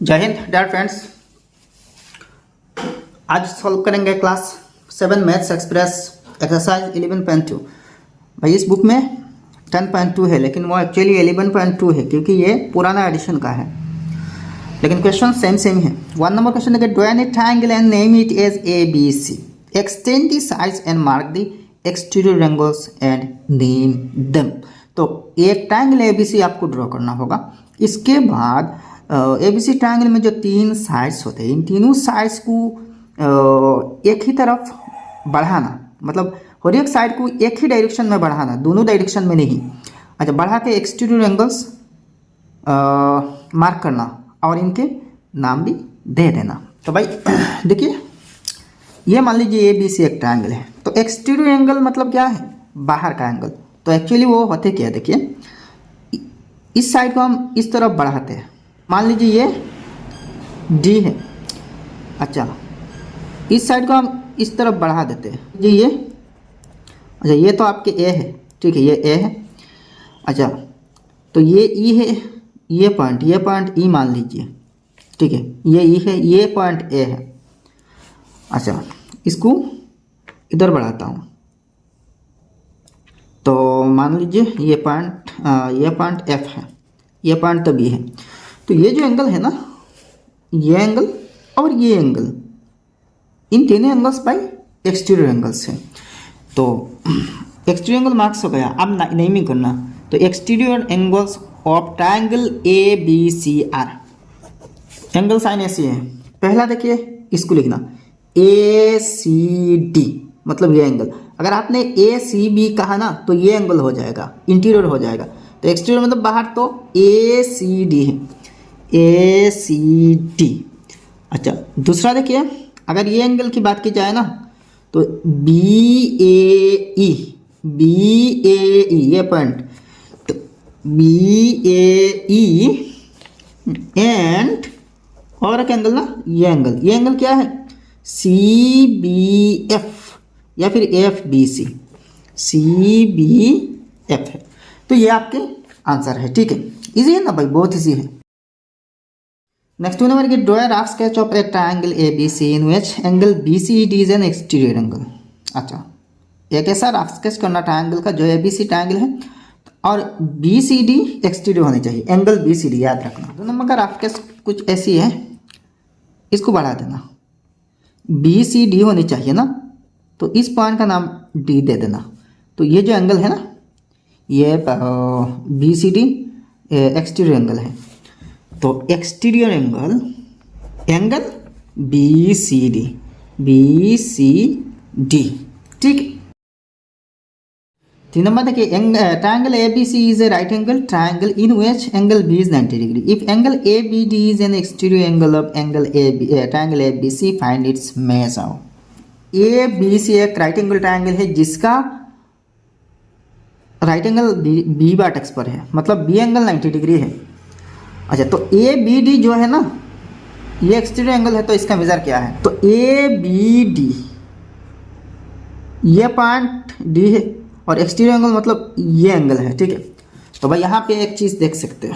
जय Hind dear friends. आज solve करेंगे क्लास 7 मैथ्स एक्सप्रेस एक्सरसाइज 11.2। भाई इस बुक में 10.2 है लेकिन वो एक्चुअली 11.2 है क्योंकि ये पुराना एडिशन का है, लेकिन क्वेश्चन सेम है। 1 नंबर क्वेश्चन है, draw an triangle and name it as ABC, extend the sides and mark the exterior angles and name them. तो एक ट्रायंगल ABC आपको ड्रॉ करना होगा। इसके बाद ABC ट्रायंगल में जो 3 साइड्स होते हैं, इन तीनों साइड्स को एक ही तरफ बढ़ाना, मतलब हर एक साइड को एक ही डायरेक्शन में बढ़ाना, दोनों डायरेक्शन में नहीं। अच्छा, बढ़ा के एक्सटीरियर एंगल्स मार्क करना और इनके नाम भी दे देना। तो भाई देखिए, ये मान लीजिए ABC एक ट्रायंगल है, तो एक्सटीरियर एंगल मतलब क्या है? बाहर का एंगल। तो एक्चुअली वो होते क्या है, देखिए इस साइड को हम इस तरफ बढ़ाते हैं। मान लीजिए ये D है, अच्छा इस साइड को हम इस तरफ बढ़ा देते हैं जी। ये अच्छा, ये तो आपके A है, ठीक है, ये A है। अच्छा तो ये E है, ये पॉइंट E मान लीजिए, ठीक है, ये E है, ये पॉइंट A है। अच्छा इसको इधर बढ़ाता हूँ, तो मान लीजिए ये पॉइंट F है, ये पॉइंट तो B है। तो ये जो एंगल है ना, ये एंगल और ये एंगल, इन तीनों एंगल्स बाई एक्सटीरियर एंगल्स है। तो एक्सटीरियर एंगल मार्क्स हो गया। अब नेमिंग करना, तो exterior angles of triangle ABCR, angle sine ऐसी है। पहला देखिए, इसको लिखना ACD, मतलब ये एंगल। अगर आपने ACB कहा ना तो ये एंगल हो जाएगा, इंटीरियर हो जाएगा। तो एक्सटीरियर मतलब बाहर, तो ACD है, ACD। अच्छा दूसरा देखिए, अगर ये एंगल की बात की जाए ना तो BAE, ये पॉइंट, तो BAE एंड और एक एंगल ना, ये एंगल क्या है? CBF या फिर FBC, CBF है। तो ये आपके आंसर है, ठीक है। इजी है ना भाई, बहुत इजी है। नेक्स्ट नंबर की, draw a rough sketch of A triangle ABC in which angle BCD is an exterior angle. अच्छा, एक ऐसा रफ स्केच करना ट्रायंगल का जो ABC ट्रायंगल है और BCD एक्सटीरियर होनी चाहिए, एंगल BCD याद रखना। 2 नंबर का रफ स्केच कुछ ऐसी है, इसको बढ़ा देना, BCD होनी चाहिए ना, तो इस पॉइंट का नाम D दे देना। तो ये जो एंगल है ना, ये BCD एक्सटीरियर एंगल है। तो एक्सटीरियर एंगल BCD, ठीक। 3 नंबर देखिए, triangle ABC is a right angle triangle in which angle B is 90 degree. If angle ABD is an exterior angle of angle triangle ABC, find its measure. ABC एक right angle triangle है जिसका right angle B vertex पर है, मतलब B angle 90 degree है। अच्छा तो ABD जो है ना, ये एक्सटीरियर एंगल है, तो इसका मेजर क्या है? तो ABD, ये पॉइंट D है और एक्सटीरियर एंगल मतलब ये एंगल है, ठीक है। तो भाई यहाँ पे एक चीज़ देख सकते हो,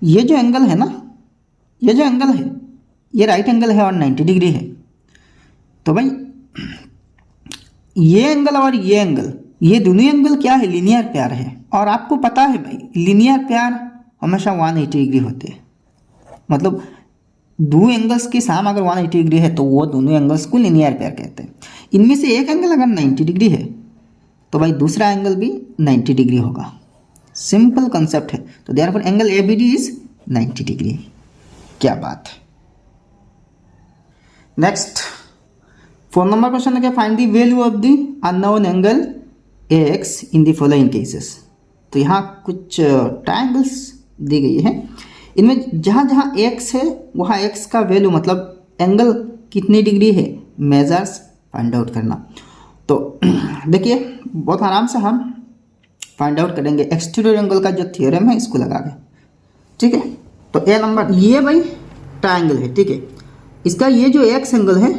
ये जो एंगल है ना, ये जो एंगल है ये राइट एंगल है और 90 डिग्री है। तो भाई ये एंगल और ये एंगल, ये दोनों एंगल क्या है? लीनियर पेयर है। और आपको पता है भाई, लीनियर पेयर हमेशा 180 डिग्री होते हैं, मतलब दो एंगल्स की सम अगर 180 डिग्री है तो वो दोनों एंगल्स को लीनियर पेयर कहते हैं। इनमें से एक एंगल अगर 90 डिग्री है तो भाई दूसरा एंगल भी 90 डिग्री होगा। सिंपल कंसेप्ट है। तो therefore angle ABD is 90 degree. क्या बात है। नेक्स्ट 4 नंबर क्वेश्चन है, find the value of the unknown angle X in the following cases. तो यहाँ कुछ ट्रायंगल्स दी गई है, इनमें जहाँ जहाँ X है वहाँ X का वैल्यू, मतलब एंगल कितनी डिग्री है, मेजर्स फाइंड आउट करना। तो देखिए बहुत आराम से हम फाइंड आउट करेंगे एक्सटीरियर एंगल का जो थ्योरम है इसको लगा के, ठीक है। तो A नंबर, ये भाई ट्रायंगल है, ठीक है, इसका ये जो X एंगल है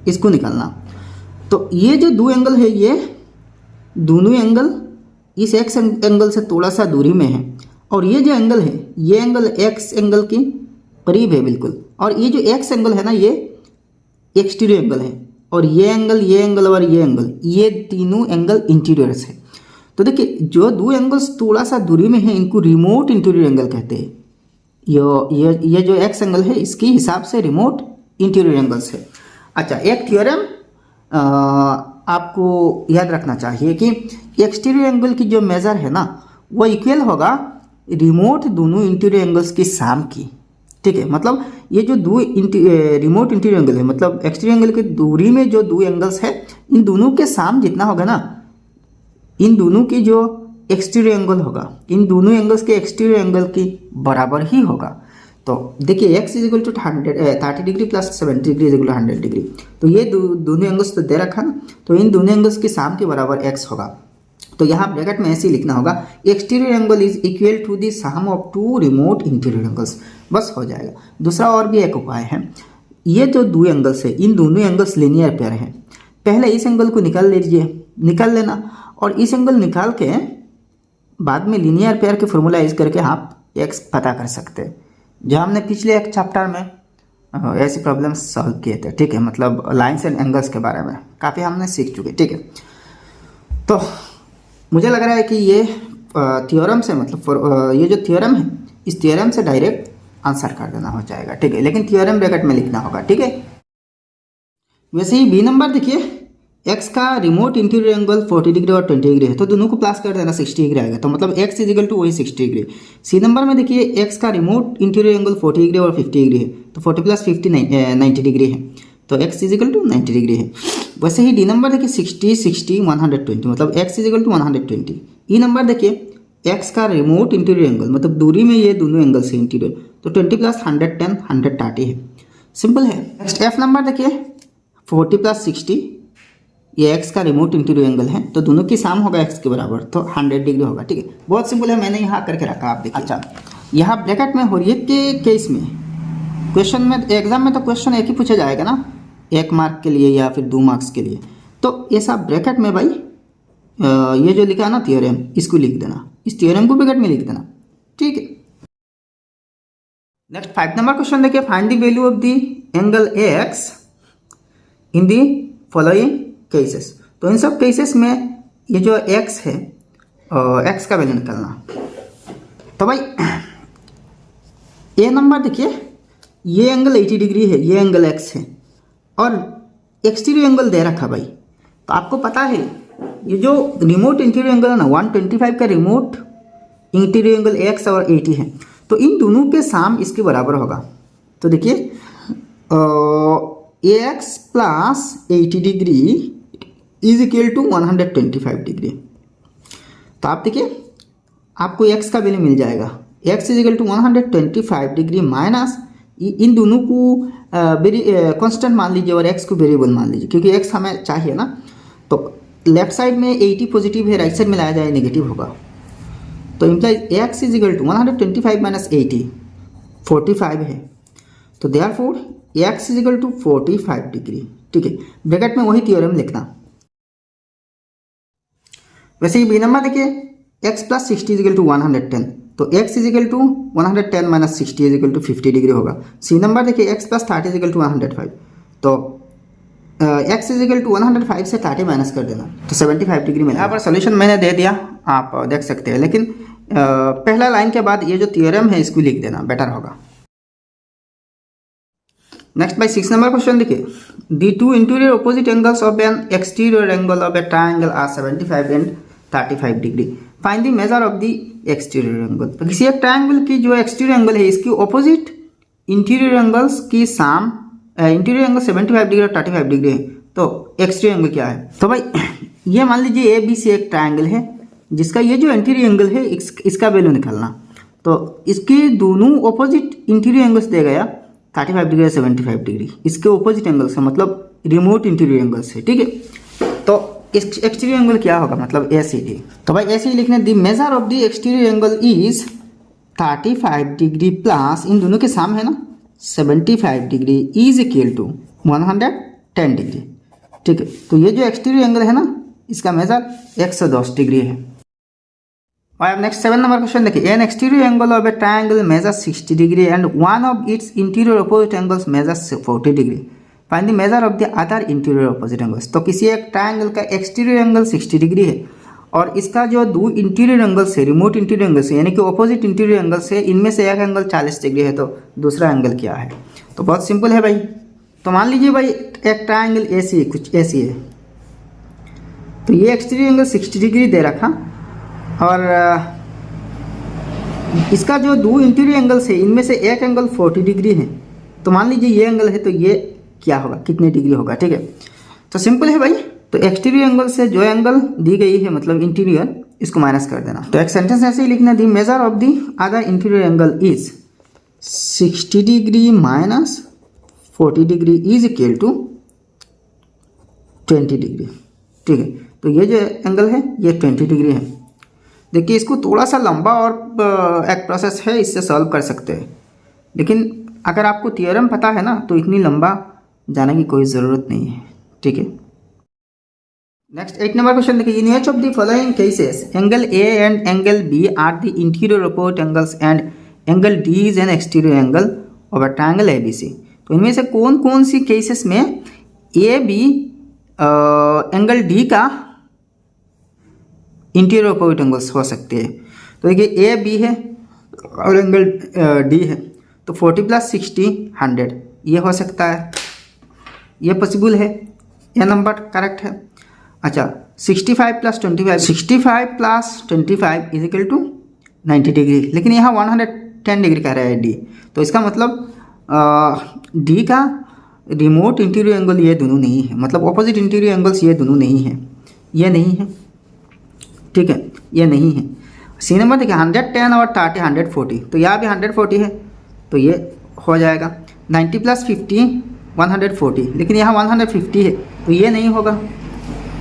इसको निकालना। तो ये जो दो एंगल है, ये दोनों एंगल इस X एंगल से थोड़ा सा दूरी में है, और ये जो एंगल है ये एंगल X एंगल की करीब है बिल्कुल। और ये जो एक्स एंगल है ना, ये एक्सटीरियर एंगल है, और ये एंगल और ये एंगल, ये तीनों एंगल इंटीरियर्स है। तो देखिए जो दो एंगल्स थोड़ा सा दूरी में है इनको रिमोट इंटीरियर एंगल कहते हैं। ये जो एक्स एंगल है इसके हिसाब से रिमोट इंटीरियर एंगल्स है। अच्छा, एक थ्योरम आपको याद रखना चाहिए कि एक्सटीरियर एंगल की जो मेजर है ना वो इक्वल होगा रिमोट दोनों इंटीरियर एंगल्स की सम की। ठीक है, मतलब ये जो दो रिमोट इंटीरियर एंगल है, मतलब एक्सटीरियर एंगल की दूरी में जो दो एंगल्स है, इन दोनों के सम जितना होगा ना, इन दोनों की जो एक्सटीरियर एंगल होगा, इन दोनों एंगल्स के एक्सटीरियर एंगल की बराबर ही होगा। तो देखिए x is equal to 30 degree plus 70 degree is equal to 100 degree. तो ये दोनों एंगल्स तो दे रखा ना, तो इन दोनों एंगल्स के सम के बराबर x होगा। तो यहाँ ब्रैकेट में ऐसे ही लिखना होगा, exterior angle is equal to the sum of two remote interior angles, बस हो जाएगा। दूसरा और भी एक उपाय है, ये जो दो एंगल्स है इन दोनों एंगल्स लीनियर पेयर हैं। पहले इस एंगल को निकाल लेना, और इस एंगल निकाल के बाद में लीनियर पेयर के फॉर्मूला यूज करके आप x पता कर सकते हैं, जो हमने पिछले एक चैप्टर में ऐसी प्रॉब्लम सॉल्व किए थे। ठीक है, मतलब लाइन्स एंड एंगल्स के बारे में काफ़ी हमने सीख चुके। ठीक है, तो मुझे लग रहा है कि ये थ्योरम से, मतलब ये जो थ्योरम है इस थ्योरम से डायरेक्ट आंसर कर देना हो जाएगा। ठीक है, लेकिन थ्योरम ब्रैकेट में लिखना होगा। ठीक है, वैसे ही बी नंबर देखिए, x का रिमोट इंटीरियर एंगल 40 डिग्री और 20 डिग्री है, तो दोनों को प्लस कर देना 60 डिग्री आएगा, तो मतलब x इज इक्वल टू वही 60 डिग्री। सी नंबर में देखिए x का रिमोट इंटीरियर एंगल 40 डिग्री और 50 डिग्री है, तो 40 प्लस 50 90 डिग्री है, तो x is equal to 90 degree है। वैसे ही डी नंबर देखिए 60 60 120, मतलब x is equal to 120। E number देखिए x का रिमोट इंटीरियर एंगल, मतलब दूरी में ये दोनों एंगल्स है इंटीरियर, तो 20 प्लस 110 130 है, सिंपल है। नेक्स्ट एफ नंबर देखिए 40 प्लस 60, ये x का रिमोट इंटीरियर एंगल है, तो दोनों की सम होगा x के बराबर, तो 100 डिग्री होगा। ठीक है, बहुत सिंपल है, मैंने यहाँ करके रखा, आप देखिए। अच्छा, यहाँ ब्रैकेट में हुर्रियत के केस में क्वेश्चन में, एग्जाम में तो क्वेश्चन एक ही पूछा जाएगा ना, 1 मार्क के लिए या फिर 2 मार्क्स के लिए, तो ऐसा ब्रैकेट में भाई ये जो लिखा है ना थ्योरम, इसको लिख देना, इस थ्योरम को ब्रैकेट में लिख देना। ठीक है, नेक्स्ट 5 नंबर क्वेश्चन देखिए, find the value of the angle x in the following cases. तो इन सब केसेस में ये जो x है, x का वैल्यू निकालना। तो भाई ए नंबर देखिए, ये एंगल 80 डिग्री है, ये एंगल x है, और एक्सटीरियर एंगल दे रखा भाई। तो आपको पता है ये जो रिमोट इंटीरियर एंगल है ना, 125 का रिमोट इंटीरियर एंगल x और 80 है, तो इन दोनों के सम इसके बराबर होगा। तो देखिए ax plus 80 degree is equal to 125 degree. तो आप देखिए आपको x का वैल्यू मिल जाएगा, x is equal to 125 degree minus इन दोनों को कांस्टेंट मान लीजिए और x को वेरिएबल मान लीजिए, क्योंकि x हमें चाहिए ना। तो लेफ्ट साइड में 80 पॉजिटिव है, राइट साइड में लाया जाए नेगेटिव होगा, तो implies x is equal to 125 minus 80 45 है, तो therefore x is equal to 45 degree. ठीक है, ब्रैकेट में वही थ्योरम लिखना। वैसे ही बी नंबर देखिए, x plus 60 is equal to 110, तो x is equal to 110 minus 60 is equal to 50 degree होगा। सी नंबर देखिए, x plus 30 is equal to 105, तो x इज इक्वल टू 105 से 30 माइनस कर देना, तो 75 डिग्री मिला। यहाँ पर सोल्यूशन मैंने दे दिया, आप देख सकते हैं, लेकिन पहला लाइन के बाद ये जो थ्योरम है इसको लिख देना, बेटर होगा। नेक्स्ट बाय 6 नंबर क्वेश्चन देखिए, the two interior opposite angles of an exterior angle of a triangle are 75 and 35 degree, find the measure of the exterior angle. तो किसी एक ट्राइंगल की जो एक्सटीरियर एंगल है इसकी ऑपोजिट इंटीरियर एंगल्स की सम, interior angle 75 degree और 35 degree है, तो एक्सटीरियर एंगल क्या है। तो भाई ये मान लीजिए ए बी सी एक ट्राइंगल है जिसका ये जो इंटीरियर एंगल है इसका वैल्यू निकालना। तो इसके दोनों ऑपोजिट इंटीरियर एंगल्स दे गया 35 डिग्री और 75 डिग्री, इसके ऑपोजिट एंगल्स है, मतलब रिमोट इंटीरियर एंगल्स है। ठीक है, तो एक्सटीरियर एंगल क्या होगा, मतलब ए सी डी। तो भाई ऐसे ही लिखने, the measure of the exterior angle is 35 degree plus इन दोनों के सम है ना 75 degree is equal to 110 degree. ठीक है, तो ये जो एक्सटीरियर एंगल है ना इसका मेजर 110 डिग्री है। और अब नेक्स्ट 7 नंबर क्वेश्चन देखिए, N exterior angle of A triangle measures 60 degree and one of its interior opposite angles measures 40 degree, find the measure of the other interior opposite angles. तो किसी एक triangle का exterior angle 60 degree है और इसका जो दो इंटीरियर एंगल्स है, रिमोट इंटीरियर एंगल्स है, यानी कि अपोजिट इंटीरियर एंगल्स है, इनमें से एक एंगल 40 डिग्री है, तो दूसरा एंगल क्या है। तो बहुत सिंपल है भाई। तो मान लीजिए भाई एक ट्रायंगल ऐसी है, कुछ ऐसी है, तो ये एक्सटीरियर एंगल 60 डिग्री दे रखा और इसका जो दो इंटीरियर एंगल्स है इनमें से एक एंगल 40 डिग्री है। तो मान लीजिए ये एंगल है, तो ये क्या होगा, कितने डिग्री होगा, ठीक है। तो सिंपल है भाई। तो एक्सटीरियर एंगल से जो एंगल दी गई है मतलब इंटीरियर, इसको माइनस कर देना। तो एक सेंटेंस ऐसे ही लिखना, the measure of the other interior angle is 60 degree minus 40 degree is equal to 20 degree, ठीक है। तो ये जो एंगल है ये 20 डिग्री है। देखिए इसको थोड़ा सा लंबा और एक प्रोसेस है, इससे सॉल्व कर सकते हैं, लेकिन अगर आपको थियोरम पता है ना तो इतनी लंबा जाने की कोई ज़रूरत नहीं है, ठीक है। नेक्स्ट 8 नंबर क्वेश्चन देखिए, in which of the following cases angle A and angle B are the interior opposite angles and angle D is an exterior angle of a triangle A B C. तो इनमें से कौन कौन सी cases में A B angle D का interior opposite angles हो सकते हैं। तो देखिए ए बी है और एंगल डी है, तो 40 + 60 100 ये हो सकता है, ये पॉसिबल है, यह नंबर करेक्ट है। अच्छा 65 + 25, 65 + 25 इज इक्वल टू 90 डिग्री, लेकिन यहाँ 110 डिग्री कह रहा है डी। तो इसका मतलब डी का रिमोट इंटीरियर एंगल ये दोनों नहीं है, मतलब ऑपोजिट इंटीरियर एंगल्स ये दोनों नहीं है, ये नहीं है, ठीक है, ये नहीं है। सी नंबर देखिए 110 और 30 140, तो यहाँ भी 140 है, तो ये हो जाएगा। 90 + 50 140, लेकिन यहाँ 150 है, तो ये नहीं होगा।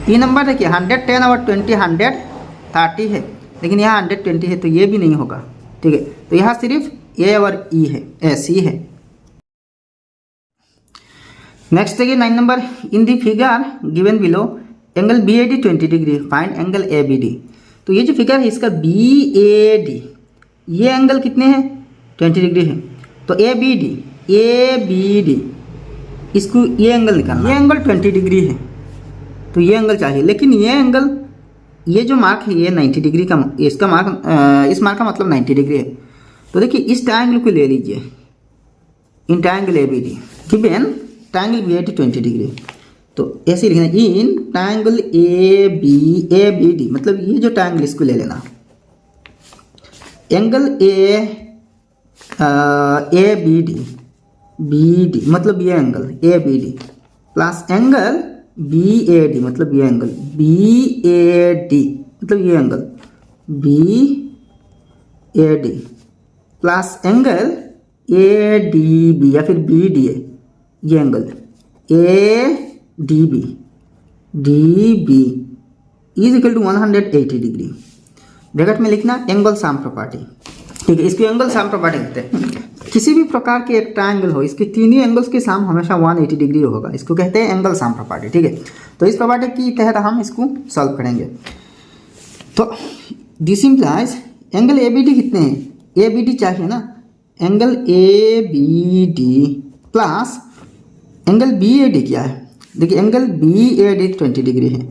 ई नंबर देखिए 110 और 20 130 है, लेकिन यहाँ 120 है, तो ये भी नहीं होगा, ठीक है। तो यहाँ सिर्फ ए और ई है, सी है। नेक्स्ट देखिए 9 number, in the figure given below angle B A D 20 degree, find angle A B D. तो ये जो फिगर है इसका बी ए डी, ये एंगल कितने हैं 20 डिग्री है। तो ए बी डी इसको ये एंगल निकालना, ये एंगल 20 डिग्री है, तो ये एंगल चाहिए, लेकिन ये एंगल, ये जो मार्क है ये 90 डिग्री का, इसका मार्क, इस मार्क का मतलब 90 डिग्री है। तो देखिए इस ट्रायंगल को ले लीजिए, in triangle A B D given triangle B A D 20 degree, तो ऐसे लिखना in triangle A B D, मतलब ये जो ट्रायंगल इसको ले लेना, एंगल ए बी डी मतलब ये angle A B D plus angle B A D मतलब ये एंगल बी ए डी मतलब ये angle B A D plus angle A D B या फिर बी डी ए, ये angle A D B is equal to 180 degree. Bracket में लिखना angle sum property, ठीक है। इसको एंगल सम प्रॉपर्टी कहते हैं। किसी भी प्रकार के एक ट्रायंगल हो, इसके तीनों एंगल्स के सम हमेशा 180 डिग्री होगा, इसको कहते हैं एंगल सम प्रॉपर्टी, ठीक है। तो इस प्रॉपर्टी की तहत हम इसको सॉल्व करेंगे। तो this implies angle A B D कितने हैं, ए बी डी चाहिए ना, angle A B D plus angle B A D क्या है, देखिए angle B A D 20 degree है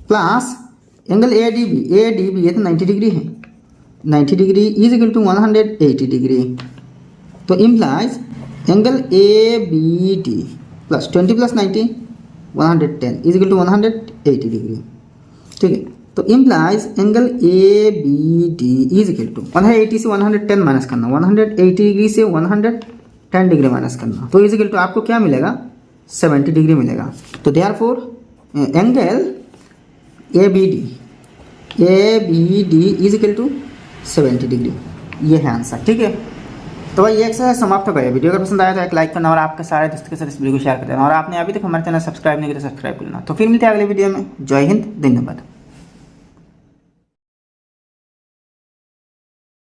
plus angle A D B ये तो 90 डिग्री है, 90 degree is equal to 180 degree. तो implies angle A B D plus 20 + 90 110 इज equal to 180 degree, ठीक है। तो implies angle A B D is equal to 180 से 110 माइनस करना, 180 डिग्री से 110 डिग्री माइनस करना, तो इज इक्वल टू आपको क्या मिलेगा 70 डिग्री मिलेगा। तो therefore angle A B D is equal to 70 degree, ये है आंसर, ठीक है। तो भाई ये एक्सरसाइज समाप्त हो गया। वीडियो अगर पसंद आया तो एक लाइक करना और आपके सारे दोस्तों के साथ इस वीडियो को शेयर कर देना, और आपने अभी तक हमारे चैनल सब्सक्राइब नहीं किया तो सब्सक्राइब करना। तो फिर मिलते हैं अगले वीडियो में। जय हिंद, धन्यवाद।